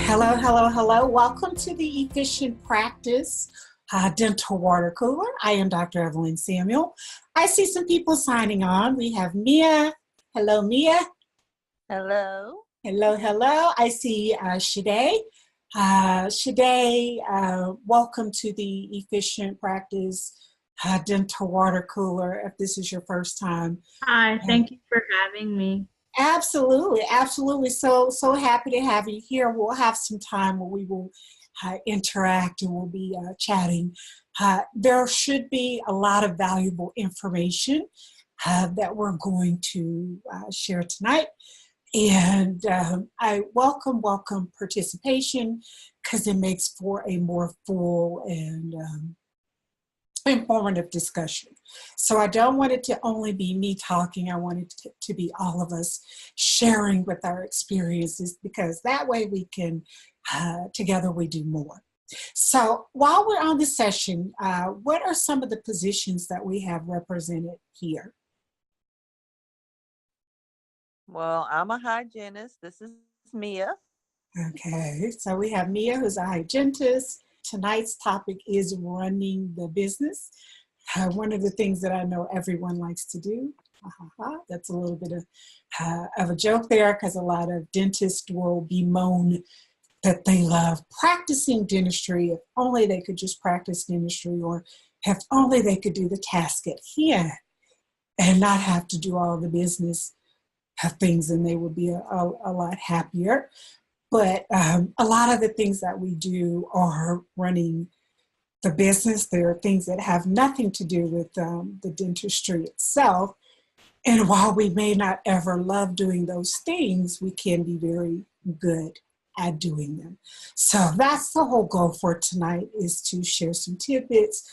Hello, hello, hello. Welcome to the Efficient Practice Dental Water Cooler. I am Dr. Evelyn Samuel. I see some people signing on. We have Mia. Hello, Mia. Hello. Hello, hello. I see Shade. Shade, welcome to the Efficient Practice Dental Water Cooler. If this is your first time. Hi, thank you for having me. Absolutely, absolutely. So happy to have you here. We'll have some time where we will interact and we'll be chatting. There should be a lot of valuable information that we're going to share tonight. And I welcome participation because it makes for a more full and informative discussion. So I don't want it to only be me talking. I want it to be all of us sharing with our experiences, because that way we can, together we do more. So while we're on the session, what are some of the positions that we have represented here? Well, I'm a hygienist. This is Mia. Okay, so we have Mia, who's a hygienist. Tonight's topic is running the business. One of the things that I know everyone likes to do. That's a little bit of a joke there, because a lot of dentists will bemoan that they love practicing dentistry. If only they could just practice dentistry, or if only they could do the task at hand and not have to do all the business things, and they would be a lot happier. But a lot of the things that we do are running the business. There are things that have nothing to do with the dentistry itself. And while we may not ever love doing those things, we can be very good at doing them. So that's the whole goal for tonight, is to share some tidbits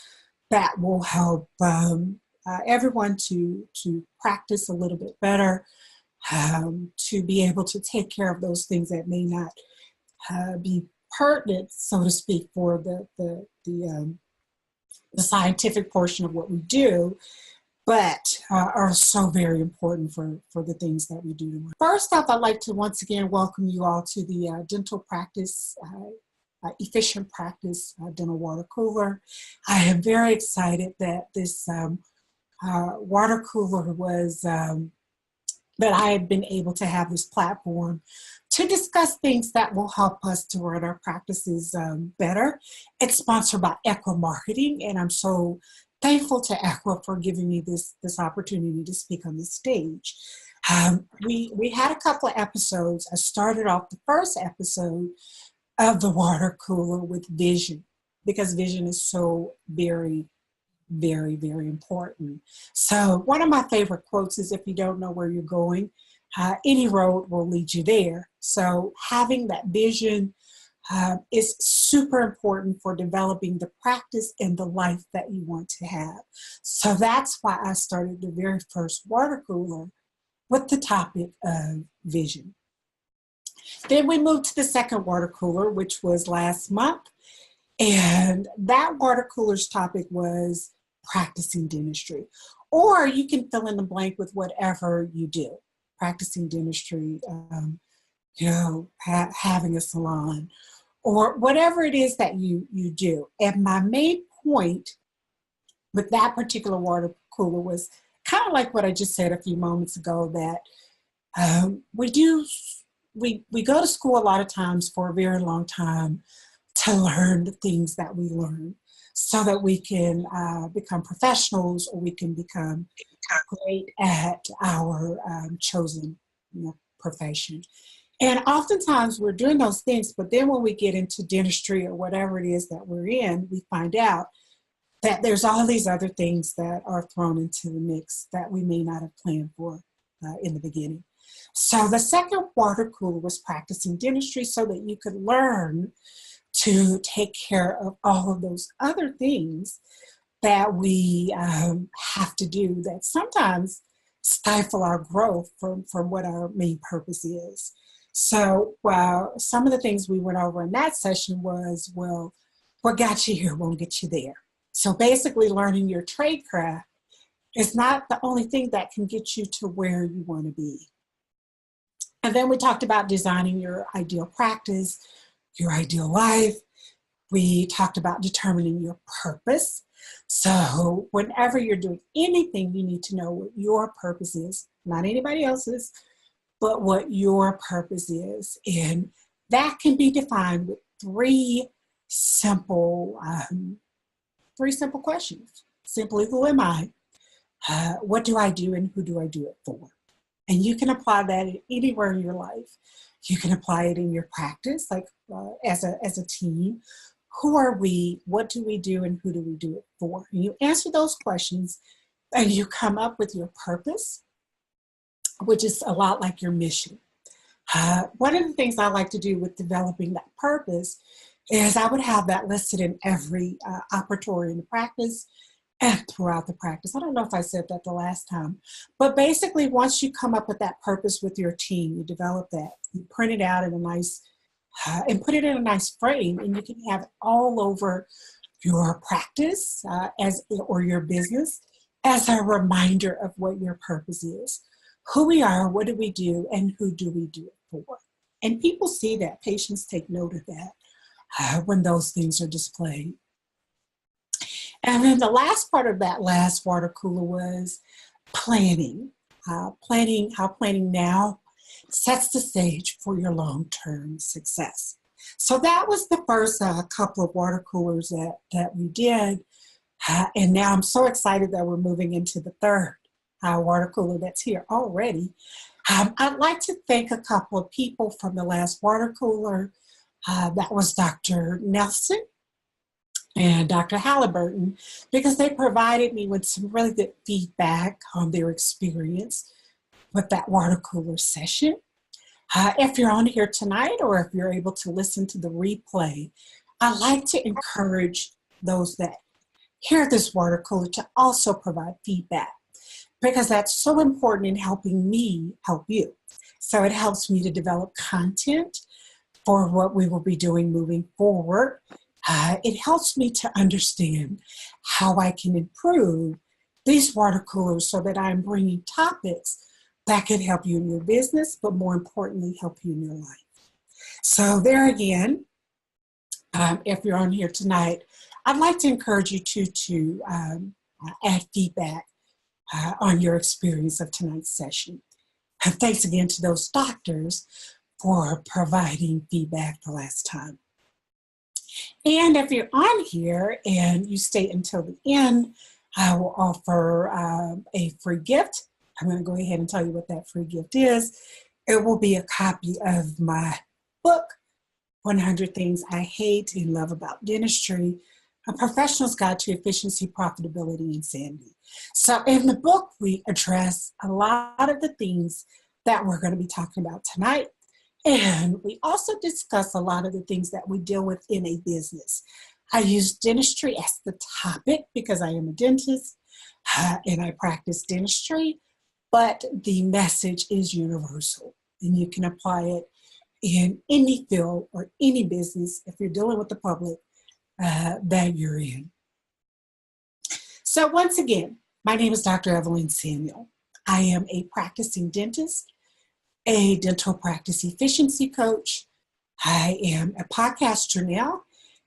that will help everyone to practice a little bit better, to be able to take care of those things that may not be pertinent, so to speak, for the scientific portion of what we do, but are so very important for the things that we do. First off, I'd like to once again welcome you all to the dental practice, efficient practice dental water cooler. I am very excited that this water cooler was that I have been able to have this platform to discuss things that will help us to run our practices better. It's sponsored by Equa Marketing, and I'm so thankful to Equa for giving me this opportunity to speak on the stage. We had a couple of episodes. I started off the first episode of the water cooler with vision, because vision is so very, very, very important. So one of my favorite quotes is, if you don't know where you're going, any road will lead you there. So having that vision is super important for developing the practice and the life that you want to have. So that's why I started the very first water cooler with the topic of vision. Then we moved to the second water cooler, which was last month. And that water cooler's topic was practicing dentistry. Or you can fill in the blank with whatever you do. Practicing dentistry, having a salon, or whatever it is that you do. And my main point with that particular water cooler was kind of like what I just said a few moments ago, that we go to school a lot of times for a very long time to learn the things that we learn, so that we can become professionals, or we can become great at our chosen profession. And oftentimes we're doing those things, but then when we get into dentistry or whatever it is that we're in, we find out that there's all these other things that are thrown into the mix that we may not have planned for in the beginning. So the second water cooler was practicing dentistry, so that you could learn to take care of all of those other things that we have to do, that sometimes stifle our growth from what our main purpose is. So some of the things we went over in that session was, well, what got you here won't get you there. So basically learning your trade craft is not the only thing that can get you to where you want to be. And then we talked about designing your ideal practice, your ideal life. We talked about determining your purpose. So whenever you're doing anything, you need to know what your purpose is, not anybody else's, but what your purpose is. And that can be defined with simple, three simple questions. Simply, who am I? What do I do, and who do I do it for? And you can apply that anywhere in your life. You can apply it in your practice, like as a team. Who are we? What do we do? And who do we do it for? And you answer those questions and you come up with your purpose, which is a lot like your mission. One of the things I like to do with developing that purpose is I would have that listed in every operatory in the practice and throughout the practice. I don't know if I said that the last time, but basically once you come up with that purpose with your team, you develop that, you print it out in a nice, and put it in a nice frame, and you can have it all over your practice or your business as a reminder of what your purpose is. Who we are, what do we do, and who do we do it for? And people see that. Patients take note of that when those things are displayed. And then the last part of that last water cooler was planning. How planning now sets the stage for your long-term success. So that was the first couple of water coolers that we did. And now I'm so excited that we're moving into the third water cooler that's here already. I'd like to thank a couple of people from the last water cooler. That was Dr. Nelson and Dr. Halliburton, because they provided me with some really good feedback on their experience with that water cooler session. If you're on here tonight, or if you're able to listen to the replay, I'd like to encourage those that hear this water cooler to also provide feedback, because that's so important in helping me help you. So it helps me to develop content for what we will be doing moving forward. It helps me to understand how I can improve these water coolers so that I'm bringing topics that can help you in your business, but more importantly, help you in your life. So there again, if you're on here tonight, I'd like to encourage you to add feedback on your experience of tonight's session. And thanks again to those doctors for providing feedback the last time. And if you're on here and you stay until the end, I will offer a free gift. I'm going to go ahead and tell you what that free gift is. It will be a copy of my book, 100 Things I Hate and Love About Dentistry, A Professional's Guide to Efficiency, Profitability, and Sanity. So in the book, we address a lot of the things that we're going to be talking about tonight. And we also discuss a lot of the things that we deal with in a business. I use dentistry as the topic because I am a dentist and I practice dentistry, but the message is universal and you can apply it in any field or any business if you're dealing with the public that you're in. So once again, my name is Dr. Evelyn Samuel. I am a practicing dentist, a dental practice efficiency coach. I am a podcaster now,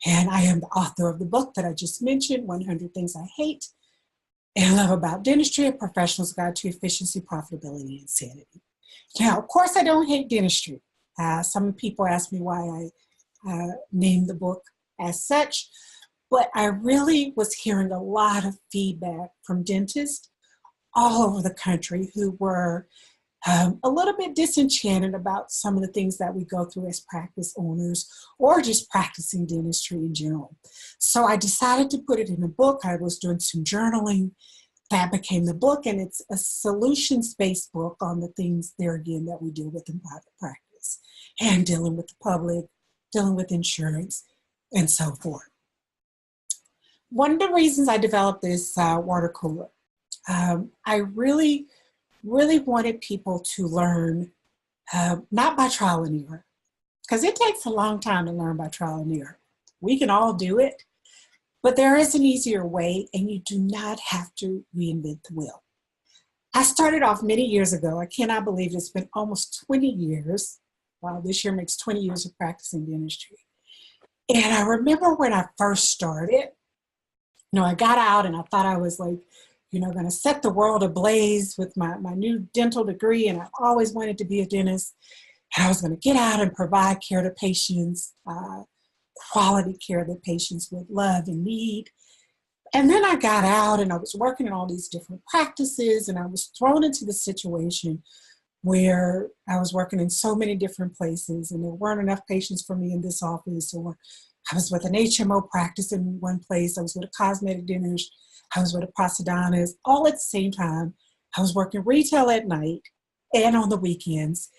and I am the author of the book that I just mentioned, 100 Things I Hate and Love About Dentistry, A Professional's Guide to Efficiency, Profitability, and Sanity. Now, of course, I don't hate dentistry. Some people ask me why I named the book as such, but I really was hearing a lot of feedback from dentists all over the country who were a little bit disenchanted about some of the things that we go through as practice owners or just practicing dentistry in general. So I decided to put it in a book. I was doing some journaling. That became the book, and it's a solutions-based book on the things there again that we deal with in private practice and dealing with the public, dealing with insurance, and so forth. One of the reasons I developed this water cooler, I really wanted people to learn, not by trial and error, because it takes a long time to learn by trial and error. We can all do it, but there is an easier way, and you do not have to reinvent the wheel. I started off many years ago. I cannot believe it's been almost 20 years. Wow, this year makes 20 years of practicing dentistry. And I remember when I first started, I got out and I thought I was like, going to set the world ablaze with my new dental degree. And I always wanted to be a dentist. And I was going to get out and provide care to patients, quality care that patients would love and need. And then I got out and I was working in all these different practices, and I was thrown into the situation where I was working in so many different places and there weren't enough patients for me in this office, or I was with an HMO practice in one place, I was with a cosmetic dentist, I was with a prosthodontist, all at the same time. I was working retail at night and on the weekends.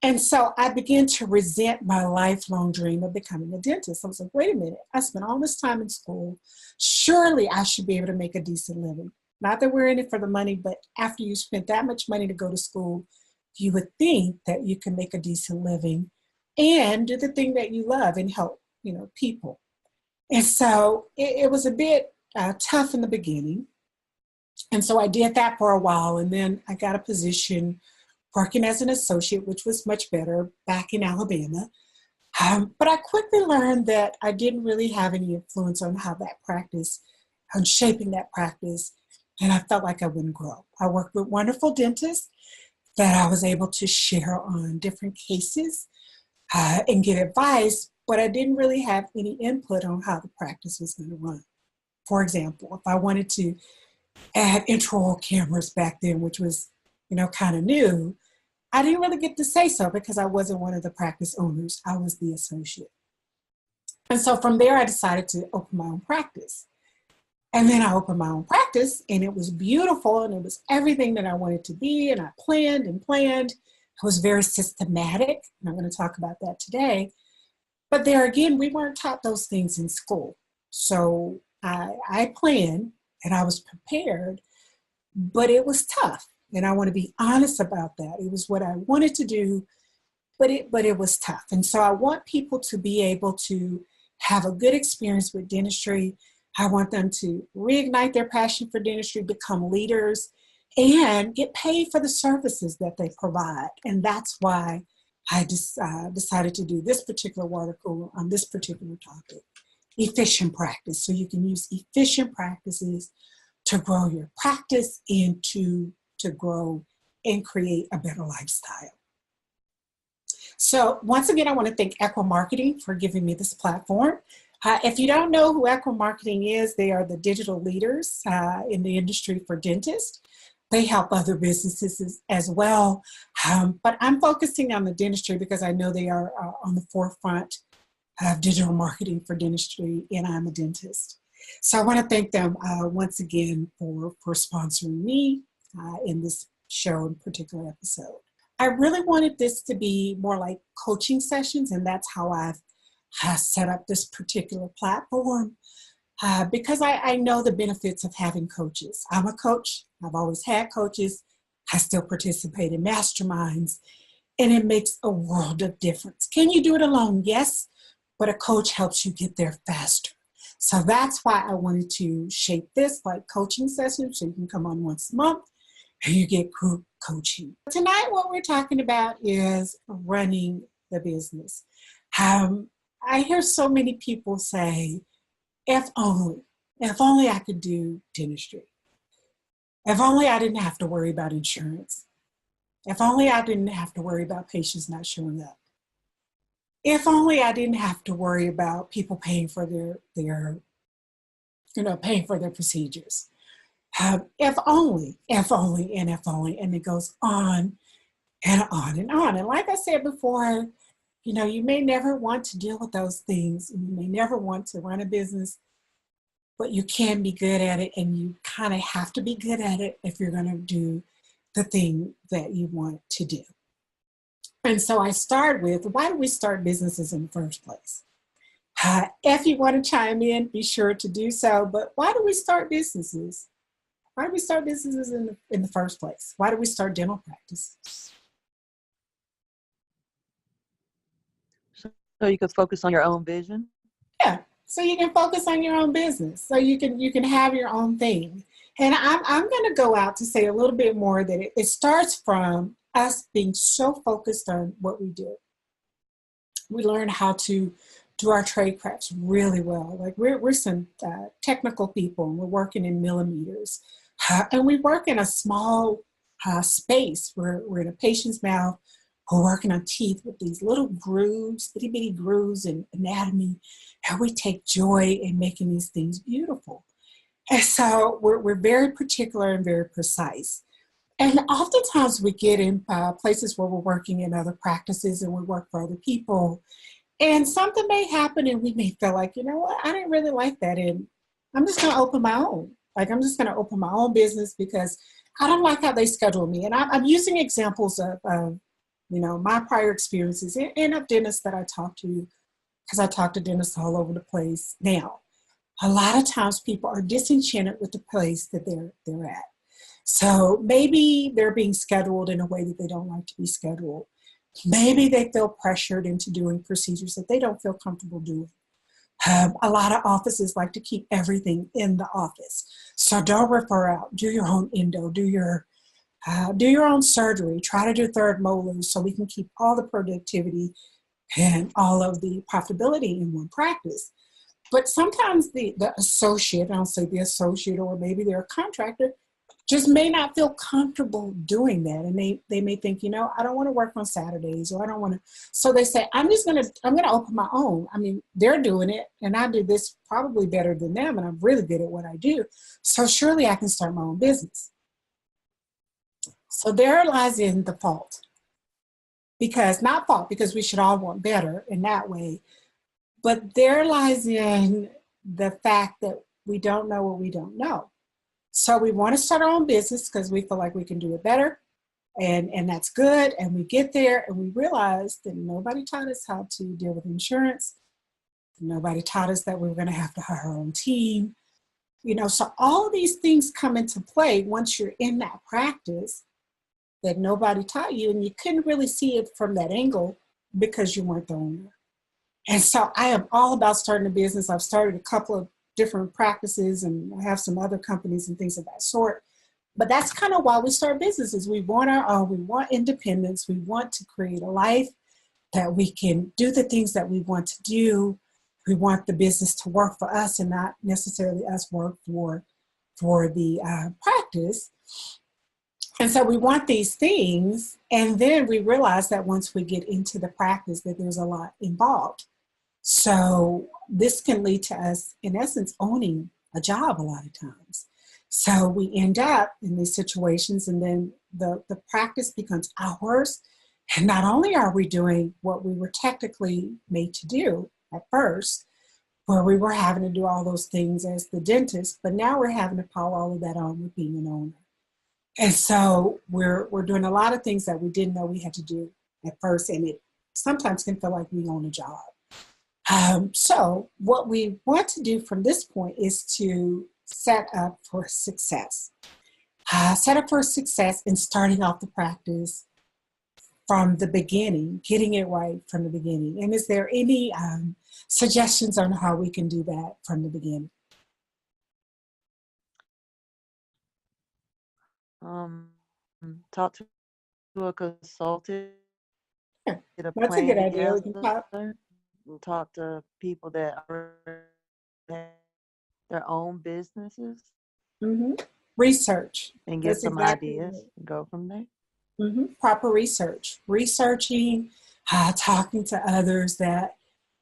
And so I began to resent my lifelong dream of becoming a dentist. I was like, wait a minute, I spent all this time in school. Surely I should be able to make a decent living. Not that we're in it for the money, but after you spent that much money to go to school, you would think that you can make a decent living and do the thing that you love and help, people. And so it was a bit tough in the beginning. And so I did that for a while. And then I got a position working as an associate, which was much better, back in Alabama. But I quickly learned that I didn't really have any influence on how that practice, on shaping that practice, and I felt like I wouldn't grow. I worked with wonderful dentists that I was able to share on different cases and get advice, but I didn't really have any input on how the practice was going to run. For example, if I wanted to add intraoral cameras back then, which was, kind of new, I didn't really get to say so because I wasn't one of the practice owners. I was the associate. And so from there, I decided to open my own practice. And then I opened my own practice, and it was beautiful, and it was everything that I wanted to be, and I planned and planned. I was very systematic, and I'm going to talk about that today. But there again, we weren't taught those things in school. So I planned, and I was prepared, but it was tough. And I want to be honest about that. It was what I wanted to do, but it was tough. And so I want people to be able to have a good experience with dentistry. I want them to reignite their passion for dentistry, become leaders, and get paid for the services that they provide. And that's why I just decided to do this particular article on this particular topic, efficient practice. So you can use efficient practices to grow your practice and to grow and create a better lifestyle. So once again, I want to thank Equa Marketing for giving me this platform. If you don't know who Equa Marketing is, they are the digital leaders in the industry for dentists. They help other businesses as well. But I'm focusing on the dentistry because I know they are on the forefront of digital marketing for dentistry, and I'm a dentist. So I want to thank them once again for sponsoring me in this show in particular episode. I really wanted this to be more like coaching sessions, and that's how I've set up this particular platform because I know the benefits of having coaches. I'm a coach. I've always had coaches. I still participate in masterminds, and it makes a world of difference. Can you do it alone? Yes, but a coach helps you get there faster. So that's why I wanted to shape this like coaching sessions, so you can come on once a month and you get group coaching. Tonight, what we're talking about is running the business. I hear so many people say, if only I could do dentistry. If only I didn't have to worry about insurance. If only I didn't have to worry about patients not showing up. If only I didn't have to worry about people paying for their procedures. If only, and it goes on and on and on. And like I said before, you may never want to deal with those things, and you may never want to run a business, but you can be good at it, and you kind of have to be good at it if you're going to do the thing that you want to do. And so I start with, why do we start businesses in the first place? If you want to chime in, be sure to do so. But why do we start businesses? Why do we start businesses in the first place? Why do we start dental practices? So you could focus on your own vision? Yeah, so you can focus on your own business. So you can have your own thing. And I'm going to go out to say a little bit more that it starts from us being so focused on what we do. We learn how to do our trade crafts really well. Like we're some technical people, and we're working in millimeters. And we work in a small space. We're in a patient's mouth. We're working on teeth with these little grooves, itty bitty grooves in anatomy. And we take joy in making these things beautiful. And so we're very particular and very precise. And oftentimes we get in places where we're working in other practices and we work for other people. And something may happen and we may feel like, you know what, I didn't really like that. And I'm just going to open my own. Like, I'm just going to open my own business because I don't like how they schedule me. And I'm using examples of my prior experiences and of dentists that I talk to, because I talk to dentists all over the place. Now, a lot of times people are disenchanted with the place that they're at. So maybe they're being scheduled in a way that they don't like to be scheduled. Maybe they feel pressured into doing procedures that they don't feel comfortable doing. A lot of offices like to keep everything in the office. So don't refer out. Do your own endo. Do your own surgery. Try to do third molars so we can keep all the productivity and all of the profitability in one practice. But sometimes the associate, I'll say the associate, or maybe they're a contractor, just may not feel comfortable doing that. And they may think, I don't want to work on Saturdays, or I don't want to. So they say, I'm going to open my own. I mean, they're doing it and I do this probably better than them. And I'm really good at what I do. So surely I can start my own business. So there lies in the fault, because we should all want better in that way. But there lies in the fact that we don't know what we don't know. So we want to start our own business because we feel like we can do it better. And that's good. And we get there and we realize that nobody taught us how to deal with insurance. Nobody taught us that we were going to have to hire our own team. So all of these things come into play once you're in that practice that nobody taught you, and you couldn't really see it from that angle because you weren't the owner. And so I am all about starting a business. I've started a couple of different practices, and I have some other companies and things of that sort. But that's kind of why we start businesses. We want our own, we want independence, we want to create a life that we can do the things that we want to do. We want the business to work for us and not necessarily us work for the practice. And so we want these things, and then we realize that once we get into the practice that there's a lot involved. So this can lead to us, in essence, owning a job a lot of times. So we end up in these situations, and then the practice becomes ours. And not only are we doing what we were technically made to do at first, where we were having to do all those things as the dentist, but now we're having to pile all of that on with being an owner. And so we're doing a lot of things that we didn't know we had to do at first, and it sometimes can feel like we own a job. So what we want to do from this point is to set up for success. Set up for success in starting off the practice from the beginning, getting it right from the beginning. And is there any suggestions on how we can do that from the beginning? Talk to a consultant, Yeah, get a that's a plan good idea. We can together, talk. and talk to people that already have their own businesses Mm-hmm. Research. and get That's some exactly ideas it. and go from there. Mm-hmm. Proper research. Researching, talking to others that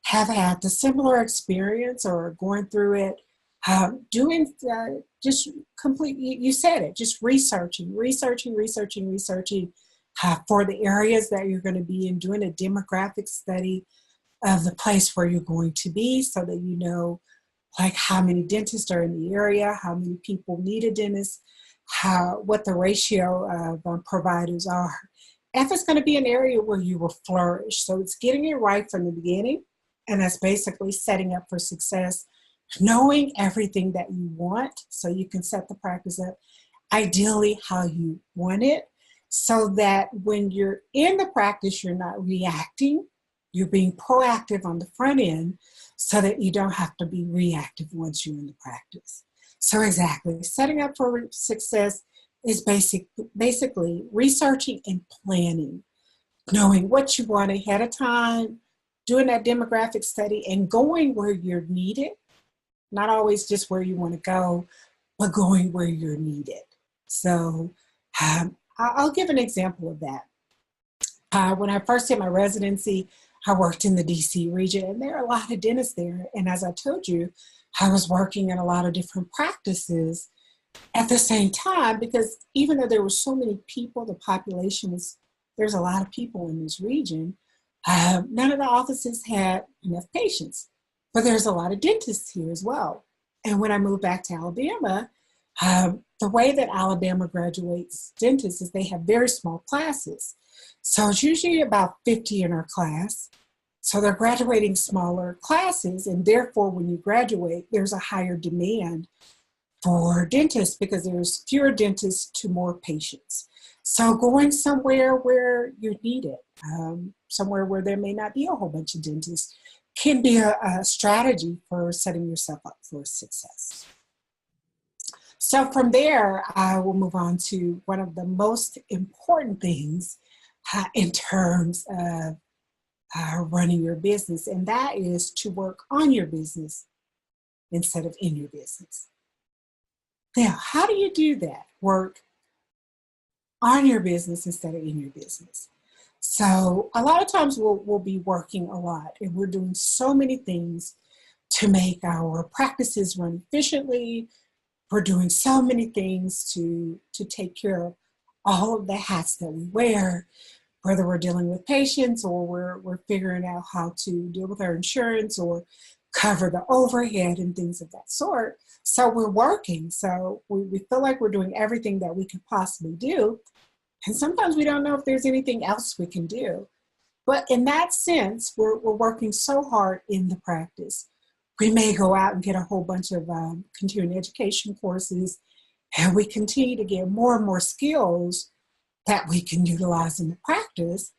have had the similar experience or are going through it. Doing just complete, you said it, just researching for the areas that you're going to be in, doing a demographic study of the place where you're going to be so that you know like how many dentists are in the area, how many people need a dentist, what the ratio of providers are. If it's going to be an area where you will flourish. So it's getting it right from the beginning, and that's basically setting up for success, knowing everything that you want so you can set the practice up ideally how you want it, so that when you're in the practice, you're not reacting, you're being proactive on the front end so that you don't have to be reactive once you're in the practice. So exactly, setting up for success is basically researching and planning, knowing what you want ahead of time, doing that demographic study and going where you're needed, not always just where you want to go, but going where you're needed. So I'll give an example of that. When I first did my residency, I worked in the DC region, and there are a lot of dentists there. And as I told you, I was working in a lot of different practices at the same time, because even though there were so many people, the population was, there's a lot of people in this region, none of the offices had enough patients. But there's a lot of dentists here as well. And when I moved back to Alabama, the way that Alabama graduates dentists is they have very small classes. So it's usually about 50 in our class. So they're graduating smaller classes, and therefore when you graduate, there's a higher demand for dentists because there's fewer dentists to more patients. So going somewhere where you're needed, somewhere where there may not be a whole bunch of dentists, can be a strategy for setting yourself up for success. So from there, I will move on to one of the most important things in terms of running your business, and that is to work on your business instead of in your business. Now, how do you do that? Work on your business instead of in your business. So a lot of times we'll be working a lot, and we're doing so many things to make our practices run efficiently. We're doing so many things to take care of all of the hats that we wear, whether we're dealing with patients or we're figuring out how to deal with our insurance or cover the overhead and things of that sort. So we're working. So we feel like we're doing everything that we could possibly do. And sometimes we don't know if there's anything else we can do. But in that sense, we're working so hard in the practice. We may go out and get a whole bunch of continuing education courses, and we continue to get more and more skills that we can utilize in the practice,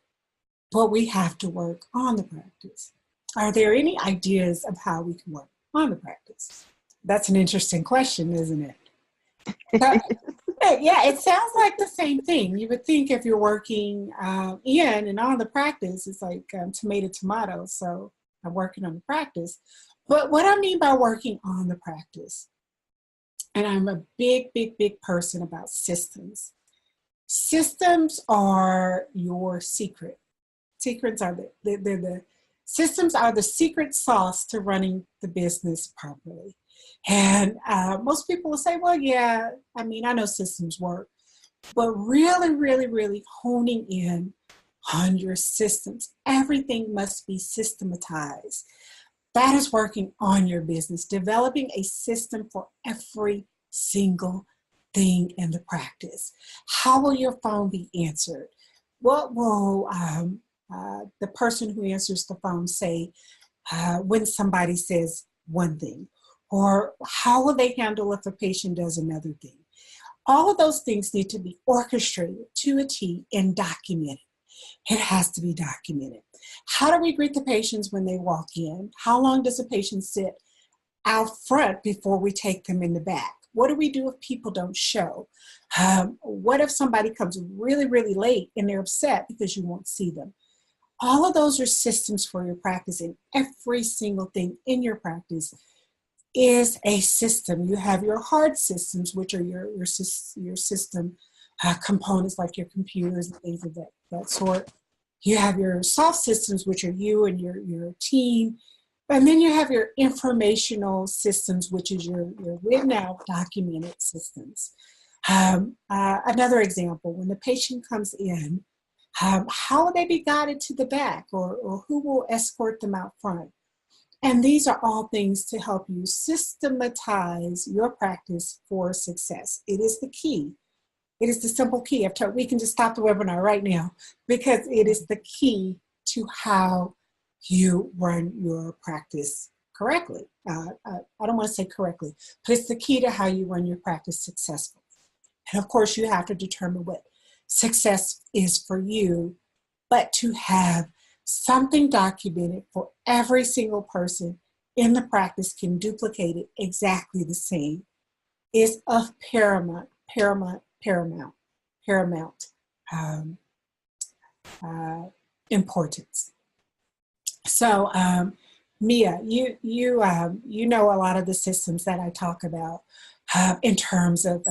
but we have to work on the practice. Are there any ideas of how we can work on the practice? That's an interesting question, isn't it? So, yeah, it sounds like the same thing. You would think if you're working in and on the practice, it's like tomato. So I'm working on the practice. But what I mean by working on the practice, and I'm a big person about systems. Systems are your secret. Secrets are the systems are the secret sauce to running the business properly. And most people will say, well, yeah, I mean, I know systems work, but really honing in on your systems. Everything must be systematized. That is working on your business, developing a system for every single thing in the practice. How will your phone be answered? What will the person who answers the phone say when somebody says one thing? Or how will they handle if a patient does another thing? All of those things need to be orchestrated to a T and documented. It has to be documented. How do we greet the patients when they walk in? How long does a patient sit out front before we take them in the back? What do we do if people don't show? What if somebody comes really late and they're upset because you won't see them? All of those are systems for your practice, and every single thing in your practice is a system. You have your hard systems, which are your system components like your computers and things of that sort. You have your soft systems, which are you and your team. And then you have your informational systems, which is your written out, documented systems. Another example, when the patient comes in, how will they be guided to the back, or who will escort them out front? And these are all things to help you systematize your practice for success. It is the key. It is the simple key. We can just stop the webinar right now because it is the key to how you run your practice correctly. I don't want to say correctly, but it's the key to how you run your practice successfully. And of course, you have to determine what success is for you, but to have something documented for every single person in the practice can duplicate it exactly the same is of paramount importance. So, Mia, you know a lot of the systems that I talk about in terms of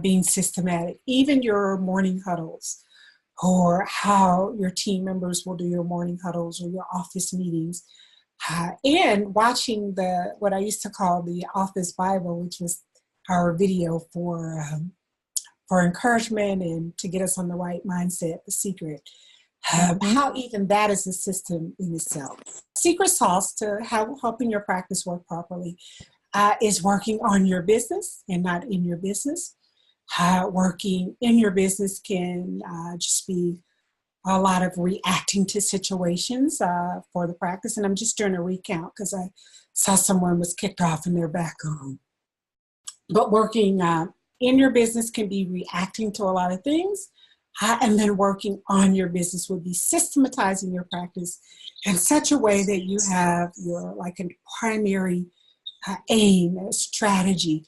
being systematic, even your morning huddles, or how your team members will do your morning huddles or your office meetings, and watching what I used to call the Office Bible, which was our video for encouragement and to get us on the right mindset, the secret. How even that is a system in itself. Secret sauce to helping your practice work properly is working on your business and not in your business. Working in your business can just be a lot of reacting to situations for the practice. And I'm just doing a recount because I saw someone was kicked off in their back room. But working in your business can be reacting to a lot of things. And then working on your business would be systematizing your practice in such a way that you have your like a primary aim, a strategy,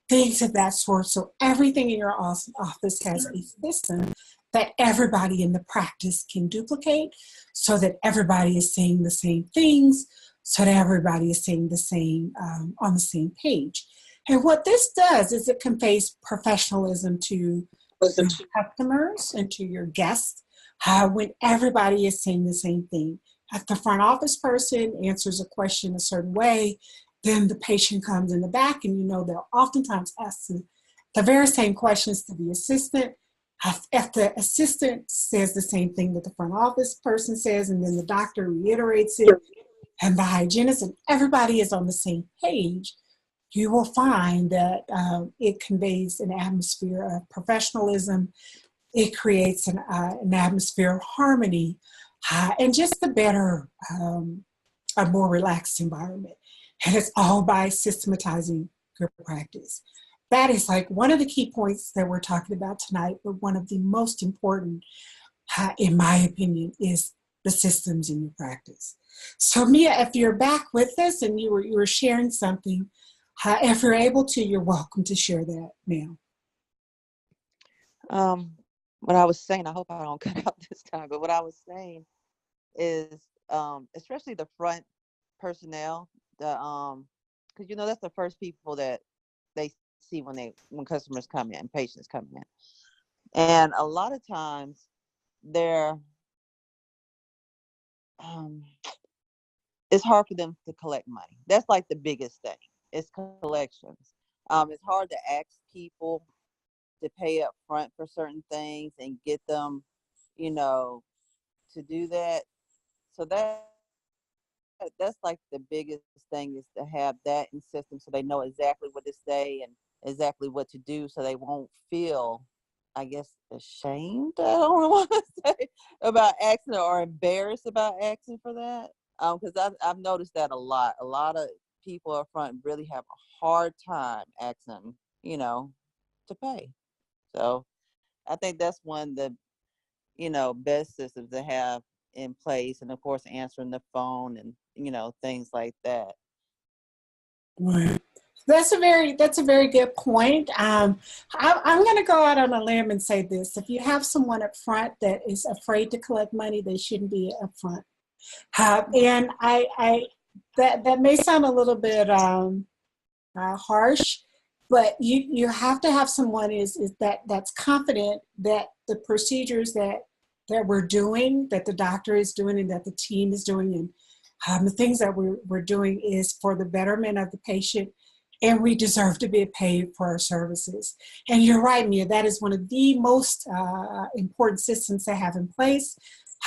things of that sort. So everything in your office has a system that everybody in the practice can duplicate so that everybody is saying the same things, so that everybody is saying the same on the same page. And what this does is it conveys professionalism to your customers and to your guests when everybody is saying the same thing. If the front office person answers a question a certain way, then the patient comes in the back and you know they'll oftentimes ask the very same questions to the assistant. If the assistant says the same thing that the front office person says and then the doctor reiterates it and the hygienist and everybody is on the same page, you will find that it conveys an atmosphere of professionalism. It creates an atmosphere of harmony and just a better, a more relaxed environment. And it's all by systematizing your practice. That is like one of the key points that we're talking about tonight, but one of the most important, in my opinion, is the systems in your practice. So Mia, if you're back with us and you were sharing something, if you're able to, you're welcome to share that now. What I was saying, I hope I don't cut out this time, but what I was saying is, especially the front personnel, because that's the first people that they see when customers come in, patients come in, and a lot of times they're it's hard for them to collect money. That's like the biggest thing. It's collections. It's hard to ask people to pay up front for certain things and get them, to do that. So that's like the biggest thing is to have that in system so they know exactly what to say and exactly what to do so they won't feel, I guess, ashamed, I don't know what to say, about asking or embarrassed about asking for that. Because I've noticed that a lot. A lot of people up front really have a hard time asking, to pay. So I think that's one of the, best systems to have in place. And of course, answering the phone and, things like that. Right. That's a very good point. I'm going to go out on a limb and say this: if you have someone up front that is afraid to collect money, they shouldn't be up front. And that may sound a little bit harsh, but you have to have someone that's confident that the procedures that we're doing, that the doctor is doing, and that the team is doing, and the things that we're doing is for the betterment of the patient, and we deserve to be paid for our services. And you're right, Mia, that is one of the most important systems to have in place.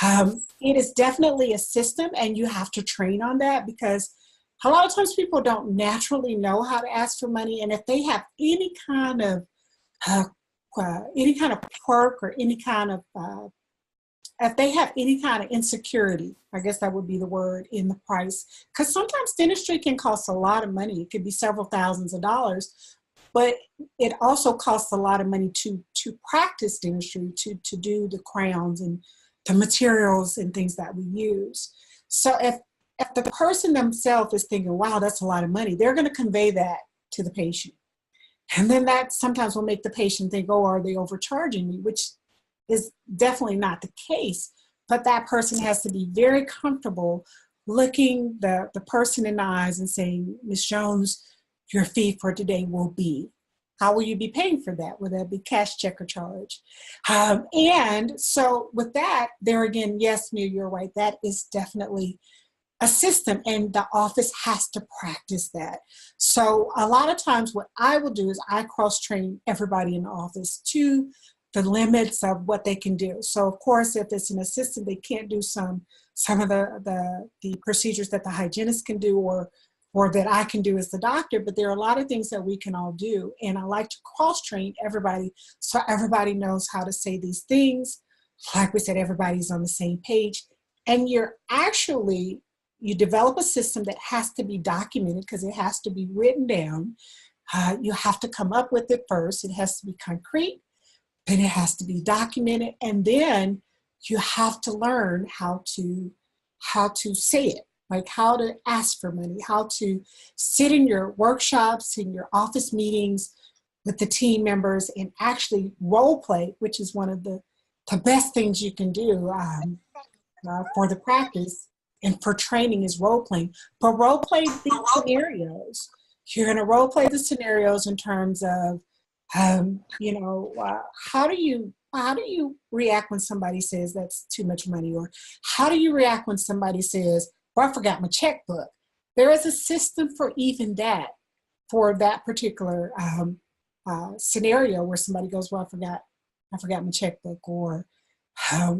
It is definitely a system, and you have to train on that because a lot of times people don't naturally know how to ask for money, and if they have any kind of quirk or any kind of if they have any kind of insecurity, I guess that would be the word, in the price, because sometimes dentistry can cost a lot of money. It could be several thousands of dollars, but it also costs a lot of money to practice dentistry, to do the crowns and the materials and things that we use. So if the person themselves is thinking, wow, that's a lot of money, they're going to convey that to the patient. And then that sometimes will make the patient think, oh, are they overcharging me? Which is definitely not the case. but that person has to be very comfortable looking the person in the eyes and saying, Ms. Jones, your fee for today will be. How will you be paying for that? Will that be cash, check, or charge? And so with that, there again, yes, Mia, you're right. That is definitely a system, and the office has to practice that. So a lot of times what I will do is I cross-train everybody in the office to the limits of what they can do. So of course, if it's an assistant, they can't do some of the procedures that the hygienist can do, or that I can do as the doctor, but there are a lot of things that we can all do. And I like to cross-train everybody so everybody knows how to say these things. Like we said, everybody's on the same page. And you develop a system that has to be documented because it has to be written down. You have to come up with it first. It has to be concrete, then it has to be documented, and then you have to learn how to say it, like how to ask for money, how to sit in your workshops, in your office meetings with the team members and actually role play, which is one of the best things you can do for the practice and for training is role playing. But role play these scenarios. You're going to role play the scenarios in terms of, how do you react when somebody says that's too much money? Or how do you react when somebody says, well, I forgot my checkbook? There is a system for even that, for that particular scenario where somebody goes, well, I forgot my checkbook, or, I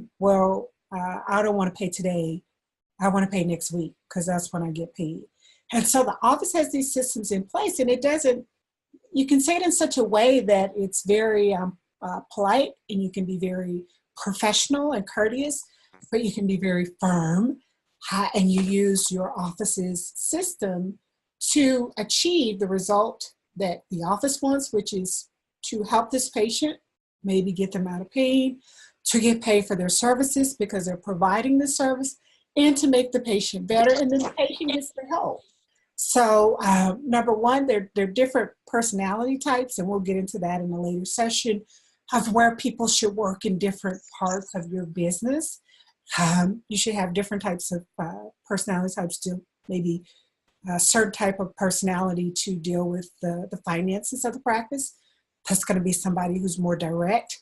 don't want to pay today. I want to pay next week because that's when I get paid. And so the office has these systems in place, and you can say it in such a way that it's very polite, and you can be very professional and courteous, but you can be very firm, and you use your office's system to achieve the result that the office wants, which is to help this patient, maybe get them out of pain, to get paid for their services because they're providing the service, and to make the patient better, and then the patient gets their help. So number one, there are different personality types, and we'll get into that in a later session, of where people should work in different parts of your business. You should have different types of personality types to maybe a certain type of personality to deal with the finances of the practice. That's going to be somebody who's more direct.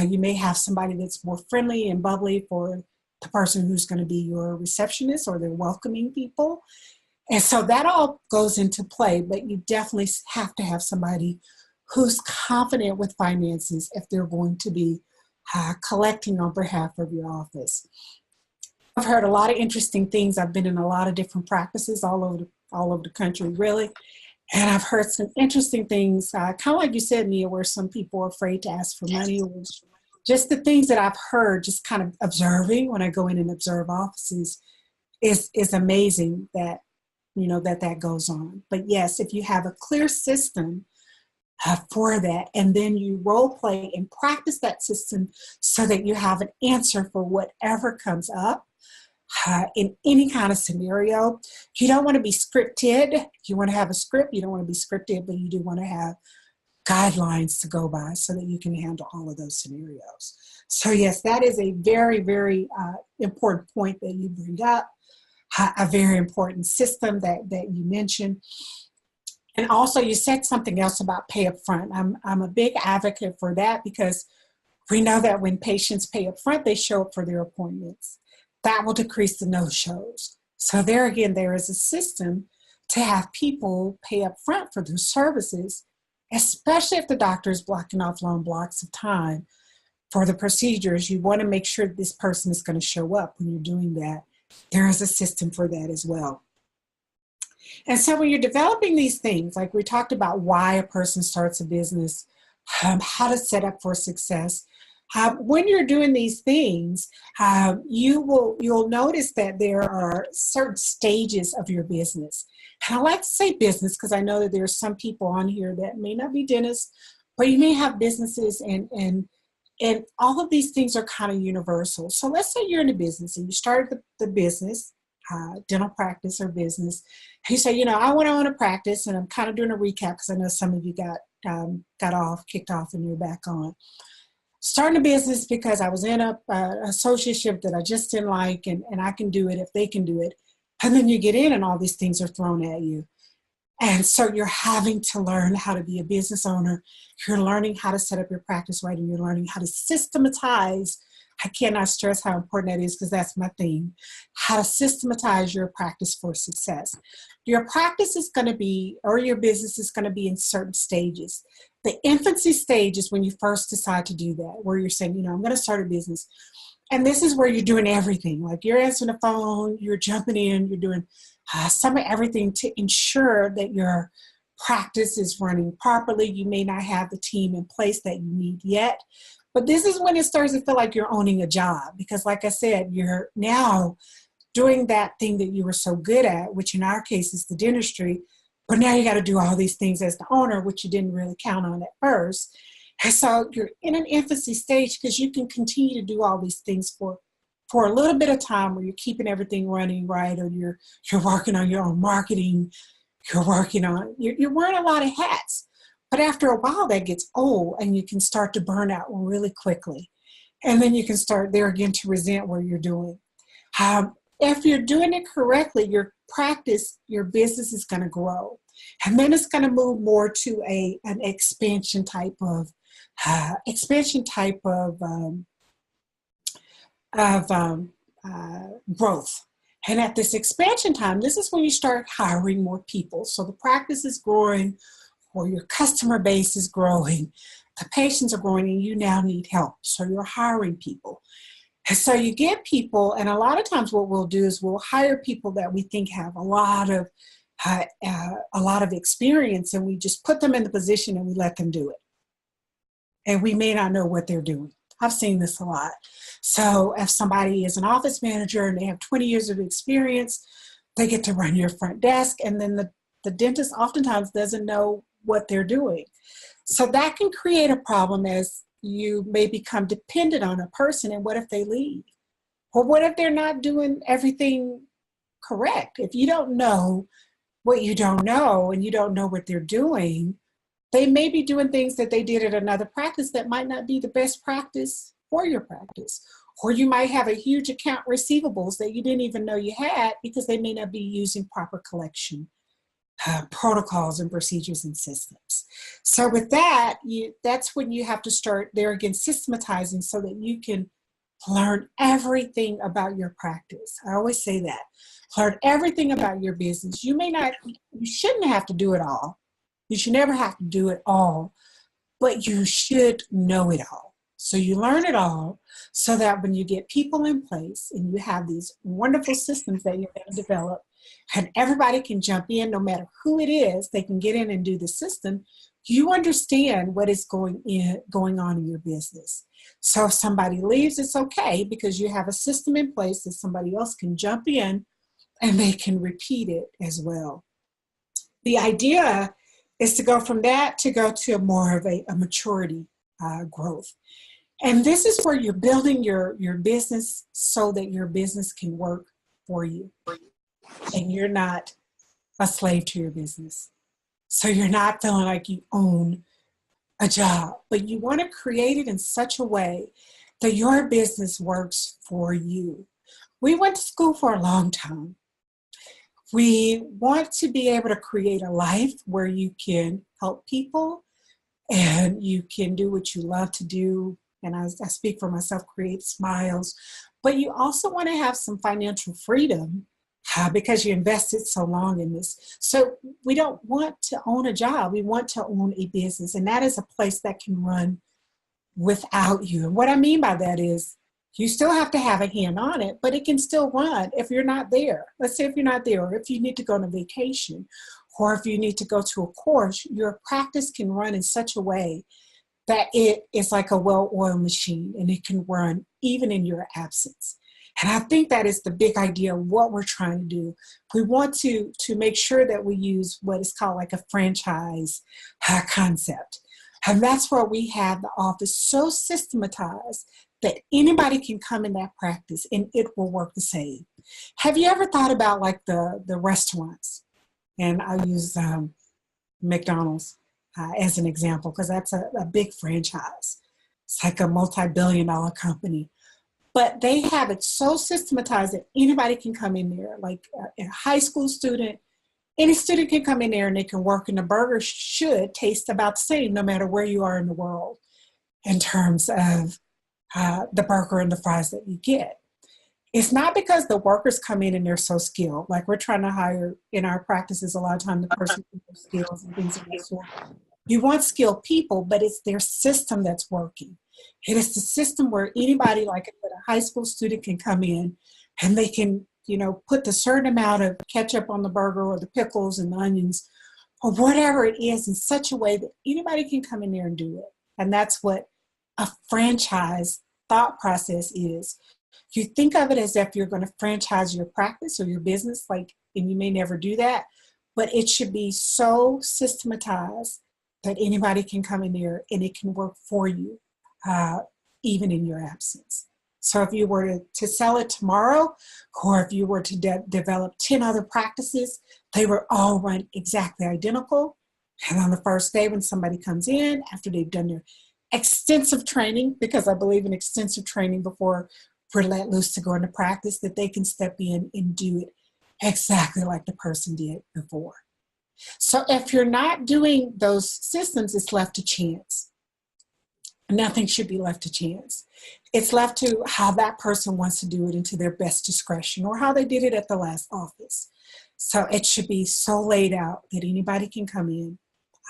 You may have somebody that's more friendly and bubbly for the person who's going to be your receptionist, or they're welcoming people. And so that all goes into play, but you definitely have to have somebody who's confident with finances if they're going to be collecting on behalf of your office. I've heard a lot of interesting things. I've been in a lot of different practices all over the country, really. And I've heard some interesting things, kind of like you said, Mia, where some people are afraid to ask for money, or just the things that I've heard, just kind of observing when I go in and observe offices is amazing that, that goes on. But yes, if you have a clear system for that, and then you role play and practice that system so that you have an answer for whatever comes up in any kind of scenario. You don't want to be scripted. You want to have a script. You don't want to be scripted, but you do want to have guidelines to go by so that you can handle all of those scenarios. So yes, that is a very, very important point that you bring up, a very important system that you mentioned. And also you said something else about pay up front. I'm a big advocate for that, because we know that when patients pay up front, they show up for their appointments. That will decrease the no-shows. So there again, there is a system to have people pay up front for their services, especially if the doctor is blocking off long blocks of time for the procedures. You want to make sure that this person is going to show up when you're doing that. There is a system for that as well. And so when you're developing these things, like we talked about why a person starts a business, how to set up for success, when you're doing these things, you'll notice that there are certain stages of your business. And I like to say business because I know that there are some people on here that may not be dentists, but you may have businesses, and all of these things are kind of universal. So let's say you're in a business and you started the business, dental practice or business. And you say, I want to own a practice, and I'm kind of doing a recap because I know some of you got kicked off and you're back on. starting a business because I was in a associateship that I just didn't like, and I can do it if they can do it. And then you get in and all these things are thrown at you. And so you're having to learn how to be a business owner. You're learning how to set up your practice right, and you're learning how to systematize. I cannot stress how important that is because that's my thing. How to systematize your practice for success. Your practice is going to be, or your business is going to be in certain stages. The infancy stage is when you first decide to do that, where you're saying, I'm going to start a business. And this is where you're doing everything. Like you're answering the phone, you're jumping in, you're doing some of everything to ensure that your practice is running properly. You may not have the team in place that you need yet, but this is when it starts to feel like you're owning a job because, like I said, you're now doing that thing that you were so good at, which in our case is the dentistry, but now you got to do all these things as the owner, which you didn't really count on at first. And so you're in an infancy stage because you can continue to do all these things for a little bit of time where you're keeping everything running right, or you're working on your own marketing, you're wearing a lot of hats. But after a while that gets old and you can start to burn out really quickly. And then you can start there again to resent what you're doing. If you're doing it correctly, your practice, your business is going to grow. And then it's going to move more to an expansion type of growth. And at this expansion time, this is when you start hiring more people. So the practice is growing, or your customer base is growing, the patients are growing, and you now need help. So you're hiring people. And so you get people, and a lot of times what we'll do is we'll hire people that we think have a lot of experience, and we just put them in the position and we let them do it. And we may not know what they're doing. I've seen this a lot. So if somebody is an office manager and they have 20 years of experience, they get to run your front desk, and then the dentist oftentimes doesn't know what they're doing. So that can create a problem as you may become dependent on a person, and what if they leave? Or what if they're not doing everything correct? If you don't know what you don't know and you don't know what they're doing, they may be doing things that they did at another practice that might not be the best practice for your practice. Or you might have a huge account receivables that you didn't even know you had because they may not be using proper collection protocols and procedures and systems. So with that, that's when you have to start there again systematizing so that you can learn everything about your practice. I always say that. Learn everything about your business. You shouldn't have to do it all. You should never have to do it all, but you should know it all. So you learn it all so that when you get people in place and you have these wonderful systems that you're going to develop, and everybody can jump in, no matter who it is, they can get in and do the system. You understand what is going on in your business. So if somebody leaves, it's okay because you have a system in place that somebody else can jump in and they can repeat it as well. The idea is to go from that to go to more of a maturity growth. And this is where you're building your business so that your business can work for you. And you're not a slave to your business. So you're not feeling like you own a job, but you want to create it in such a way that your business works for you. We went to school for a long time. We want to be able to create a life where you can help people and you can do what you love to do. And I speak for myself, create smiles, but you also want to have some financial freedom because you invested so long in this. So we don't want to own a job. We want to own a business. And that is a place that can run without you. And what I mean by that is you still have to have a hand on it, but it can still run if you're not there. Let's say if you're not there, or if you need to go on a vacation, or if you need to go to a course, your practice can run in such a way that it is like a well-oiled machine and it can run even in your absence. And I think that is the big idea of what we're trying to do. We want to make sure that we use what is called like a franchise concept. And that's where we have the office so systematized that anybody can come in that practice and it will work the same. Have you ever thought about like the restaurants? And I'll use McDonald's as an example because that's a big franchise. It's like a multi-billion-dollar company. But they have it so systematized that anybody can come in there, like a high school student. Any student can come in there and they can work, and the burger should taste about the same no matter where you are in the world in terms of the burger and the fries that you get. It's not because the workers come in and they're so skilled. Like we're trying to hire in our practices a lot of time the person with their skills and things of that sort. You want skilled people, but it's their system that's working. It is the system where anybody, like a high school student, can come in and they can, put the certain amount of ketchup on the burger or the pickles and the onions or whatever it is in such a way that anybody can come in there and do it. And that's what a franchise thought process is. You think of it as if you're going to franchise your practice or your business, and you may never do that, but it should be so systematized that anybody can come in there and it can work for you, even in your absence. So if you were to sell it tomorrow, or if you were to develop 10 other practices, they were all run exactly identical. And on the first day when somebody comes in, after they've done their extensive training, because I believe in extensive training before we're let loose to go into practice, that they can step in and do it exactly like the person did before. So if you're not doing those systems, it's left to chance. Nothing should be left to chance. It's left to how that person wants to do it into their best discretion, or how they did it at the last office. So it should be so laid out that anybody can come in,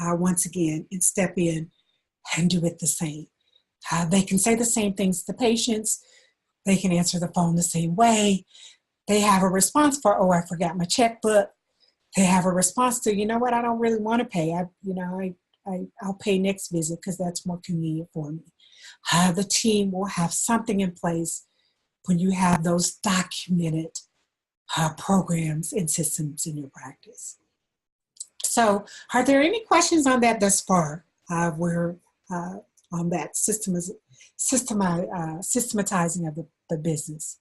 once again, and step in and do it the same. They can say the same things to patients. They can answer the phone the same way. They have a response for, oh, I forgot my checkbook. They have a response to, you know what, I don't really want to pay. I'll pay next visit because that's more convenient for me. The team will have something in place when you have those documented programs and systems in your practice. So are there any questions on that thus far? We're on that systematizing of the business.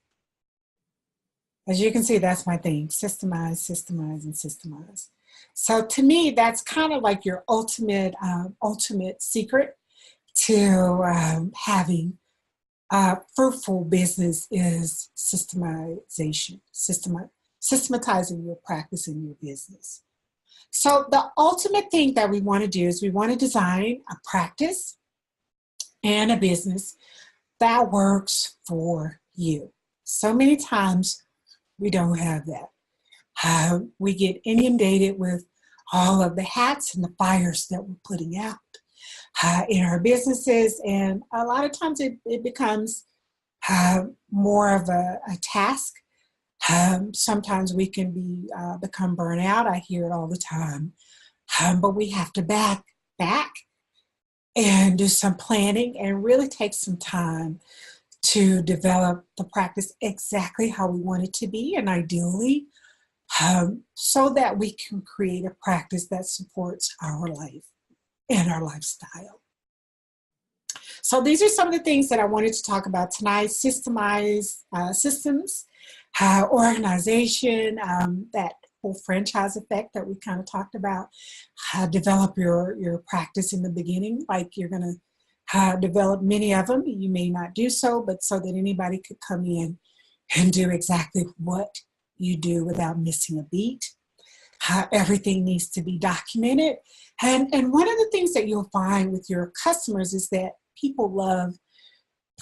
As you can see, that's my theme: systemize, systemize, and systemize. So to me, that's kind of like your ultimate secret to having a fruitful business is systematizing your practice in your business. So the ultimate thing that we want to do is we want to design a practice and a business that works for you. So many times we don't have that. We get inundated with all of the hats and the fires that we're putting out in our businesses, and a lot of times it becomes more of a task. Sometimes we can become burnout. I hear it all the time. But we have to back and do some planning and really take some time to develop the practice exactly how we want it to be, and ideally so that we can create a practice that supports our life and our lifestyle. So these are some of the things that I wanted to talk about tonight: systemize systems, organization, that whole franchise effect that we kind of talked about, develop your practice in the beginning, like you're going to develop many of them. You may not do so, but so that anybody could come in and do exactly what you do without missing a beat. Everything needs to be documented. And one of the things that you'll find with your customers is that people love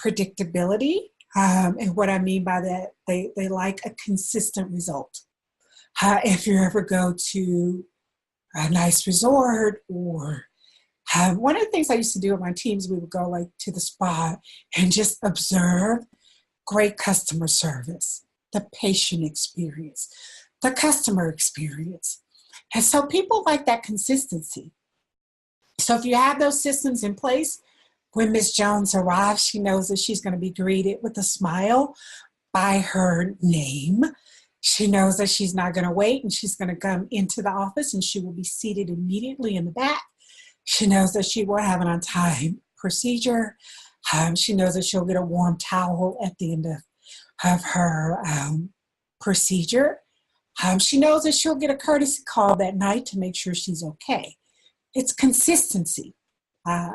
predictability. And what I mean by that, they like a consistent result. If you ever go to a nice resort, or one of the things I used to do with my teams, we would go to the spa and just observe great customer service, the patient experience, the customer experience. And so people like that consistency. So if you have those systems in place, when Miss Jones arrives, she knows that she's going to be greeted with a smile by her name. She knows that she's not going to wait, and she's going to come into the office and she will be seated immediately in the back. She knows that she will have an on-time procedure. She knows that she'll get a warm towel at the end of her procedure. She knows that she'll get a courtesy call that night to make sure she's okay. It's consistency.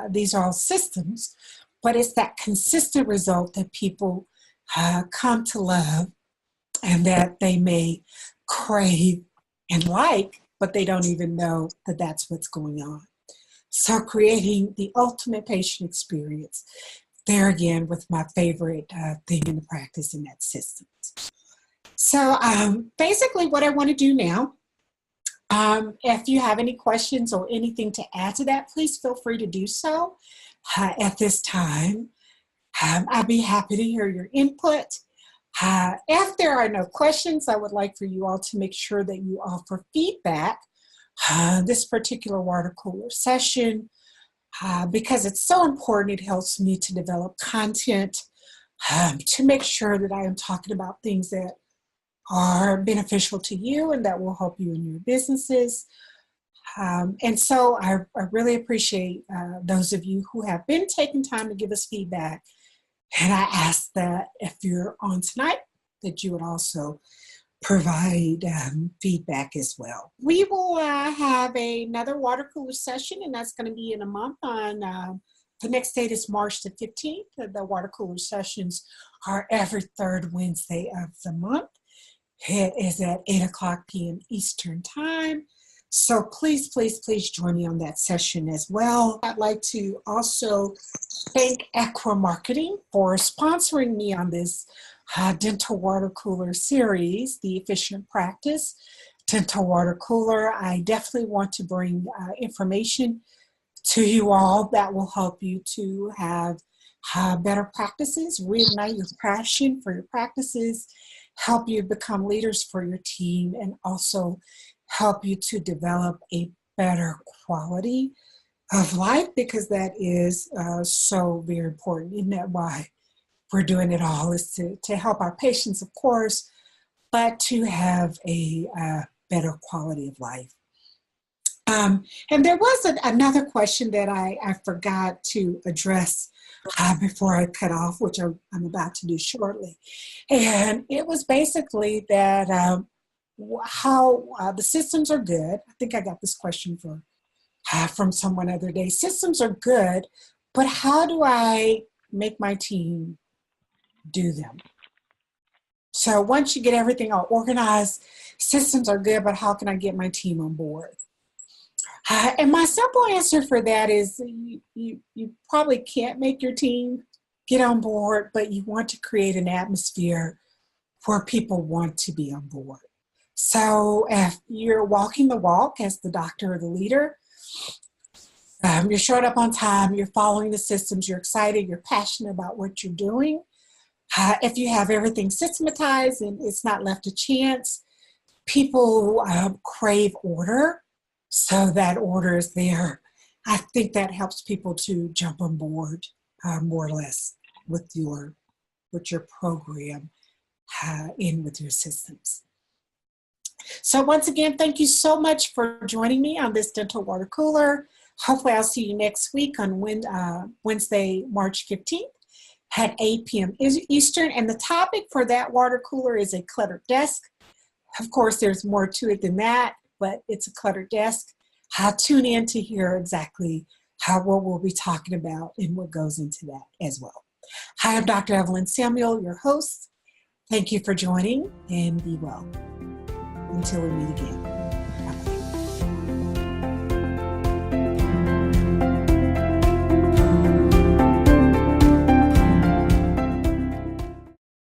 These are all systems but it's that consistent result that people come to love and that they may crave and like, but they don't even know that that's what's going on. So creating the ultimate patient experience, there again with my favorite thing in the practice, and that's systems. So basically what I want to do now, if you have any questions or anything to add to that, please feel free to do so at this time. I'd be happy to hear your input. If there are no questions, I would like for you all to make sure that you offer feedback this particular water cooler session because it's so important. It helps me to develop content to make sure that I am talking about things that are beneficial to you and that will help you in your businesses. And so I really appreciate those of you who have been taking time to give us feedback. And I ask that if you're on tonight, that you would also provide feedback as well. We will have another water cooler session, and that's going to be in a month on the next date is March the 15th. The water cooler sessions are every third Wednesday of the month. It is at 8:00 p.m. Eastern Time. So please, please, please join me on that session as well. I'd like to also thank Equa Marketing for sponsoring me on this dental water cooler series, the Efficient Practice Dental Water Cooler. I definitely want to bring information to you all that will help you to have better practices, reignite your passion for your practices, help you become leaders for your team, and also help you to develop a better quality of life, because that is so very important. Isn't that why we're doing it all, is to help our patients, of course, but to have a better quality of life. And there was another question that I forgot to address before I cut off, which I'm about to do shortly. And it was basically that how the systems are good. I think I got this question from someone the other day. Systems are good, but how do I make my team do them? So once you get everything all organized, systems are good, but how can I get my team on board? And my simple answer for that is you probably can't make your team get on board, but you want to create an atmosphere where people want to be on board. So if you're walking the walk as the doctor or the leader, you're showing up on time, you're following the systems, you're excited, you're passionate about what you're doing. If you have everything systematized and it's not left to chance, people crave order. So that order is there. I think that helps people to jump on board more or less with your program in with your systems. So once again, thank you so much for joining me on this dental water cooler. Hopefully I'll see you next week on Wednesday, March 15th at 8 p.m. Eastern. And the topic for that water cooler is a cluttered desk. Of course, there's more to it than that, but it's a cluttered desk. Tune in to hear exactly what we'll be talking about and what goes into that as well. Hi, I'm Dr. Evelyn Samuel, your host. Thank you for joining, and be well. Until we meet again.